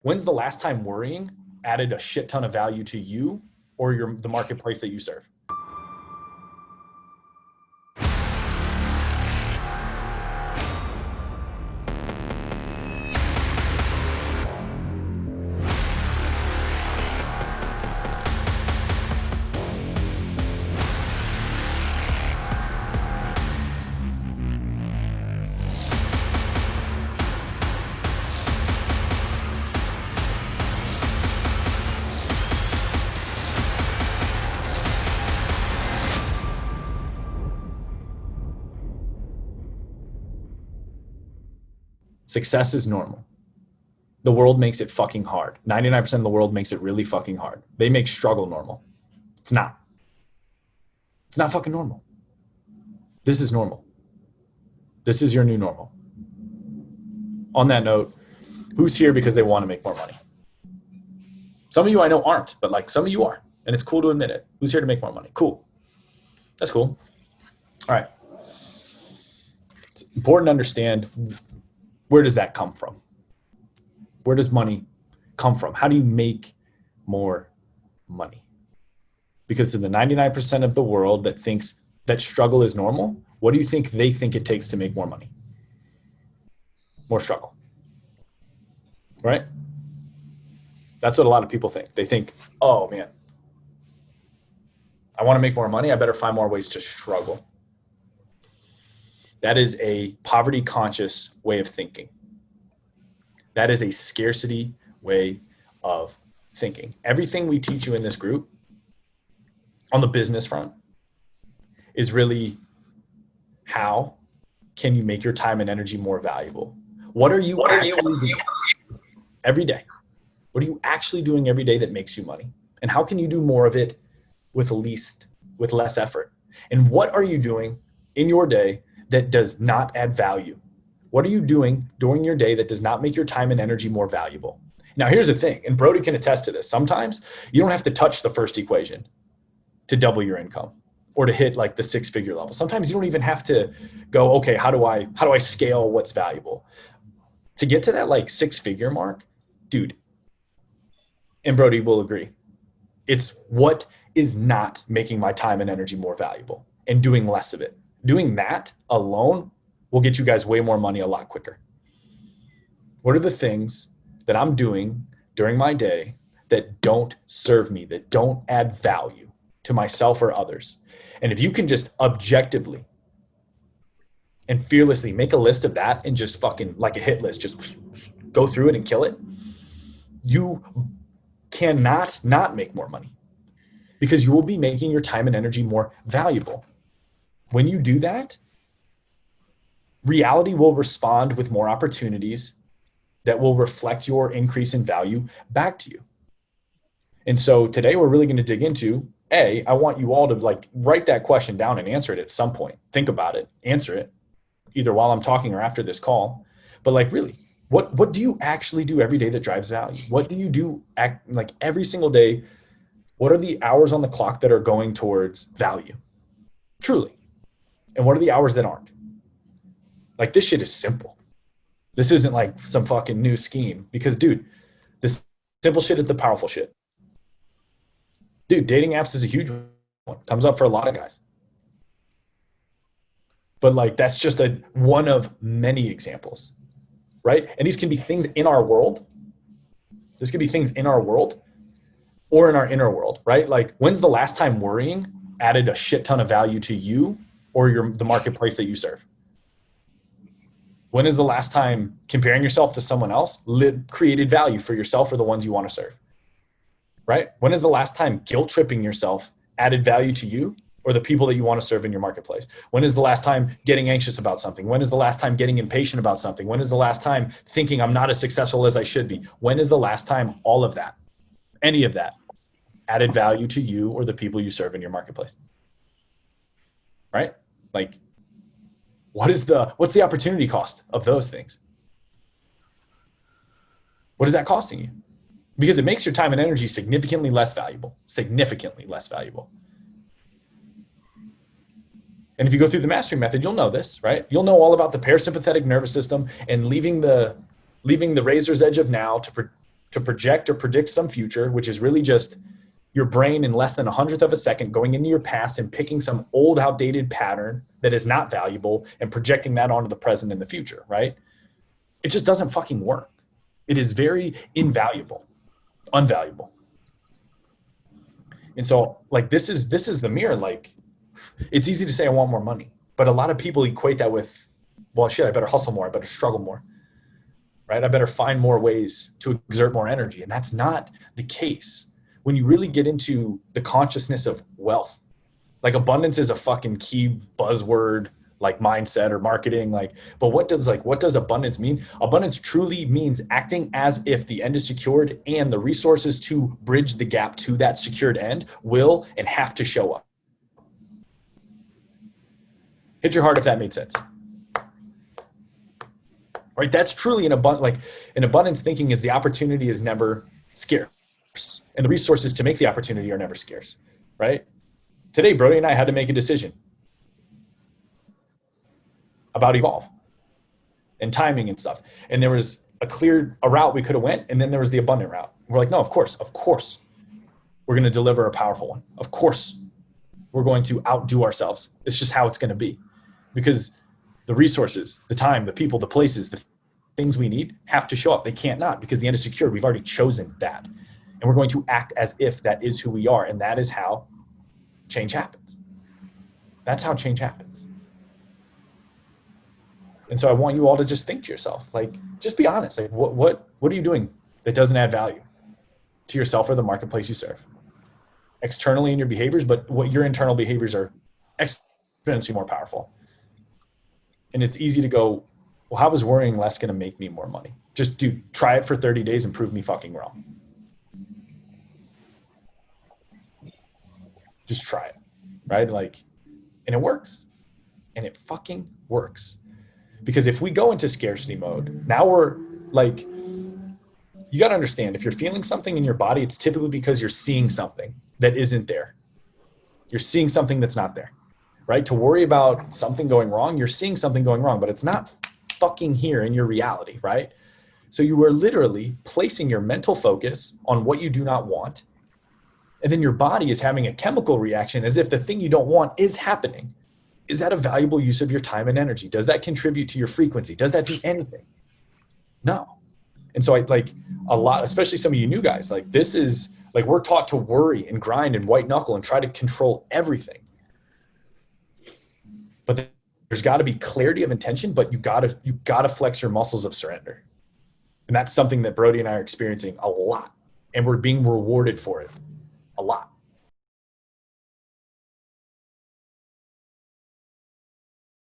When's the last time worrying added a shit ton of value to you or the marketplace that you serve? Success is normal. The world makes it fucking hard. 99% of the world makes it really fucking hard. They make struggle normal. It's not. It's not fucking normal. This is normal. This is your new normal. On that note, who's here because they want to make more money? Some of you I know aren't, but like some of you are. And it's cool to admit it. Who's here to make more money? Cool. That's cool. All right. It's important to understand, where does that come from? Where does money come from? How do you make more money? Because to the 99% of the world that thinks that struggle is normal, what do you think they think it takes to make more money? More struggle, right? That's what a lot of people think. They think, oh man, I want to make more money. I better find more ways to struggle. That is a poverty conscious way of thinking. That is a scarcity way of thinking. Everything we teach you in this group on the business front is really how can you make your time and energy more valuable? What are you actually doing every day? What are you actually doing every day that makes you money? And how can you do more of it with less effort? And what are you doing in your day that does not add value? What are you doing during your day that does not make your time and energy more valuable? Now, here's the thing, and Brody can attest to this. Sometimes you don't have to touch the first equation to double your income or to hit like the 6-figure level. Sometimes you don't even have to go, okay, how do I scale what's valuable? To get to that like 6-figure mark, dude, and Brody will agree, it's what is not making my time and energy more valuable and doing less of it. Doing that alone will get you guys way more money a lot quicker. What are the things that I'm doing during my day that don't serve me, that don't add value to myself or others? And if you can just objectively and fearlessly make a list of that and just fucking like a hit list, just go through it and kill it, you cannot not make more money because you will be making your time and energy more valuable. When you do that, reality will respond with more opportunities that will reflect your increase in value back to you. And so today we're really going to dig into, I want you all to like write that question down and answer it at some point. Think about it, answer it, either while I'm talking or after this call. But like really, what do you actually do every day that drives value? What do you do like every single day? What are the hours on the clock that are going towards value? Truly. And what are the hours that aren't? Like this shit is simple. This isn't like some fucking new scheme because dude, this simple shit is the powerful shit. Dude, dating apps is a huge one. Comes up for a lot of guys. But like, that's just one of many examples, right? And these can be things in our world. This could be things in our world or in our inner world, right? Like when's the last time worrying added a shit ton of value to you or the marketplace that you serve? When is the last time comparing yourself to someone else created value for yourself or the ones you want to serve? Right? When is the last time guilt tripping yourself added value to you or the people that you want to serve in your marketplace? When is the last time getting anxious about something? When is the last time getting impatient about something? When is the last time thinking I'm not as successful as I should be? When is the last time all of that, any of that, added value to you or the people you serve in your marketplace? Right? Like, what's the opportunity cost of those things? What is that costing you? Because it makes your time and energy significantly less valuable. And if you go through the mastery method, you'll know this, right? You'll know all about the parasympathetic nervous system and leaving the razor's edge of now to project or predict some future, which is really just your brain in less than 100th of a second going into your past and picking some old outdated pattern that is not valuable and projecting that onto the present and the future, right? It just doesn't fucking work. It is very invaluable, unvaluable. And so like, this is the mirror. Like, it's easy to say I want more money, but a lot of people equate that with, well, shit, I better hustle more. I better struggle more, right? I better find more ways to exert more energy. And that's not the case. When you really get into the consciousness of wealth, like abundance is a fucking key buzzword, like mindset or marketing, like, but what does abundance mean? Abundance truly means acting as if the end is secured and the resources to bridge the gap to that secured end will and have to show up. Hit your heart if that made sense. Right? That's truly an abundance thinking is the opportunity is never scarce and the resources to make the opportunity are never scarce, right? Today, Brody and I had to make a decision about Evolve and timing and stuff. And there was a route we could have went, and then there was the abundant route. We're like, no, of course, we're going to deliver a powerful one. Of course, we're going to outdo ourselves. It's just how it's going to be, because the resources, the time, the people, the places, the things we need have to show up. They can't not, because the end is secured. We've already chosen that. And we're going to act as if that is who we are. And that is how change happens. That's how change happens. And so I want you all to just think to yourself, like, just be honest. Like, what are you doing that doesn't add value to yourself or the marketplace you serve? Externally in your behaviors, but what your internal behaviors are exponentially more powerful. And it's easy to go, well, how is worrying less going to make me more money? Just try it for 30 days and prove me fucking wrong. Just try it, right? Like, and it works. And it fucking works. Because if we go into scarcity mode, now we're like, you got to understand, if you're feeling something in your body, it's typically because you're seeing something that isn't there. You're seeing something that's not there, right? To worry about something going wrong, you're seeing something going wrong, but it's not fucking here in your reality, right? So you are literally placing your mental focus on what you do not want. And then your body is having a chemical reaction as if the thing you don't want is happening. Is that a valuable use of your time and energy? Does that contribute to your frequency? Does that do anything? No. And so I like a lot, especially some of you new guys, like this is like, we're taught to worry and grind and white knuckle and try to control everything. But there's got to be clarity of intention, but you got to flex your muscles of surrender. And that's something that Brody and I are experiencing a lot. And we're being rewarded for it a lot.